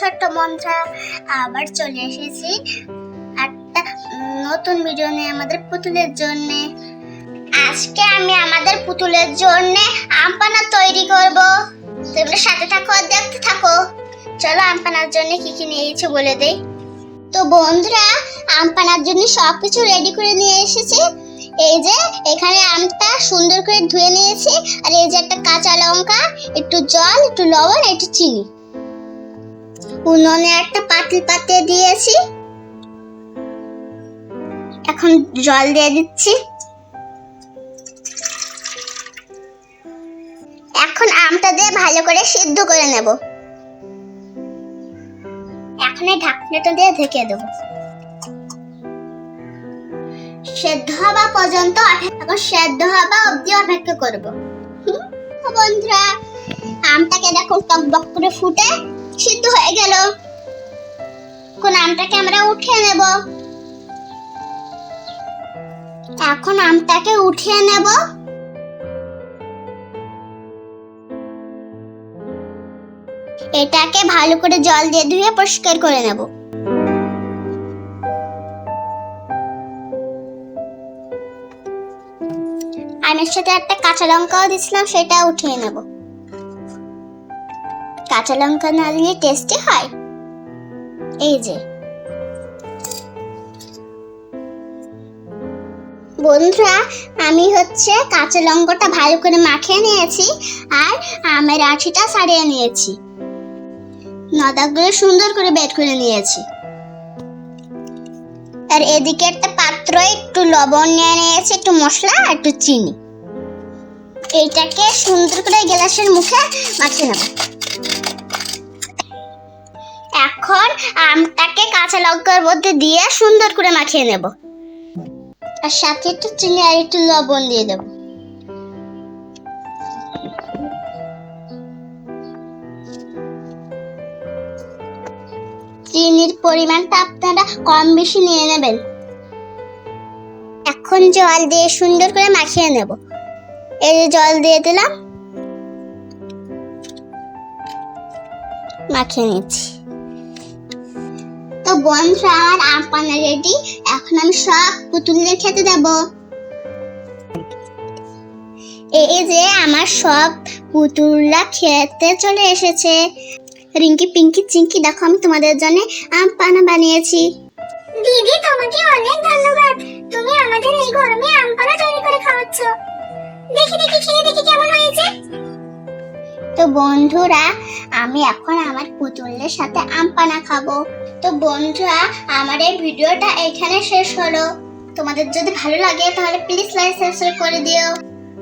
ছোট্ট বন্ধুরা, আবার চলে এসেছি একটা নতুন ভিডিও নিয়ে আমাদের পুতুলের জন্য। আজকে আমি আমাদের পুতুলের জন্য আমপানা তৈরি করব। তোমরা সাথে থাকো আর দেখতে থাকো। চলো আমপানার জন্য কি কি নিয়েছি বলে দেই। তো বন্ধুরা, আমপানার জন্য সবকিছু রেডি করে নিয়ে এসেছি। এই যে এখানে আমটা সুন্দর করে ধুয়ে নিয়েছি, আর এই যে একটা কাঁচা লঙ্কা, একটু জল, একটু লবণ, একটু চিনি। উনুনে একটা পাতিল পাতিয়ে দিয়েছি, এখন জল দিয়ে দিচ্ছি। এখন আমটা দিয়ে ভালো করে সিদ্ধ করে নেব। এখন এই ঢাকনাটা দিয়ে ঢেকে দেবো, সেদ্ধ হওয়া পর্যন্ত এখন সেদ্ধ হওয়া অবধি অপেক্ষা করব। বন্ধুরা, আমটাকে দেখো টকবক করে ফুটে সিদ্ধ হয়ে গেল। এখন আমটাকে আমরা উঠিয়ে নেব। এখন আমটাকে উঠিয়ে নেব। এটাকে ভালো করে জল দিয়ে ধুয়ে পরিষ্কার করে নেব। আমের সাথে একটা কাঁচা লঙ্কাও দিয়েছিলাম, সেটা উঠিয়ে নেব। কাঁচা লঙ্কা না দিলে টেস্টি হয়। এই যে বন্ধুরা, আমি কাঁচা লঙ্কাটা ভালো করে মাখিয়ে নিয়েছি, আর আমের আঁটিটা ছাড়িয়ে নিয়েছি, নদাগুলো সুন্দর করে বের করে নিয়েছি। আর এদিকে একটা পাত্র একটু লবণ নিয়ে নিয়েছি, একটু মশলা, একটু চিনি। এইটাকে সুন্দর করে গ্লাসের মুখে মাখিয়ে নেব। এখন আমটাকে কাঁচা লঙ্কার মধ্যে দিয়ে সুন্দর করে মাখিয়ে নেব, আর সাথে একটু চিনি আর একটু লবণ দিয়ে দেব। চিনির পরিমাণটা আপনারা কম বেশি নিয়ে নেবেন। এখন জল দিয়ে সুন্দর করে মাখিয়ে নেব। এই যে জল দিয়ে দিলাম, মাখিয়ে নিচ্ছি। তো বন্ধুরা, আমার আমপানা রেডি। এখন আমি সব পুতুলদের খেতে দেব। এই যে আমার সব পুতুলরা খেতে চলে এসেছে। রিঙ্কি, পিঙ্কি, চিঙ্কি, দেখো আমি তোমাদের জন্য আমপানা বানিয়েছি। দিদি, তোমাকে অনেক ধন্যবাদ। তুমি আমাদের এই গরমে আমপানা তৈরি করে খাওয়াচ্ছ। দেখি দেখি খেয়ে দেখি কেমন হয়েছে। তো বন্ধুরা, আমি এখন আমার পুতুলদের সাথে আমপানা খাবো। তো বন্ধুরা, আমার এই ভিডিওটা এখানে শেষ হলো। তোমাদের যদি ভালো লাগে তাহলে প্লিজ লাইক সাবস্ক্রাইব করে দিও।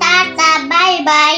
Tata, bye bye.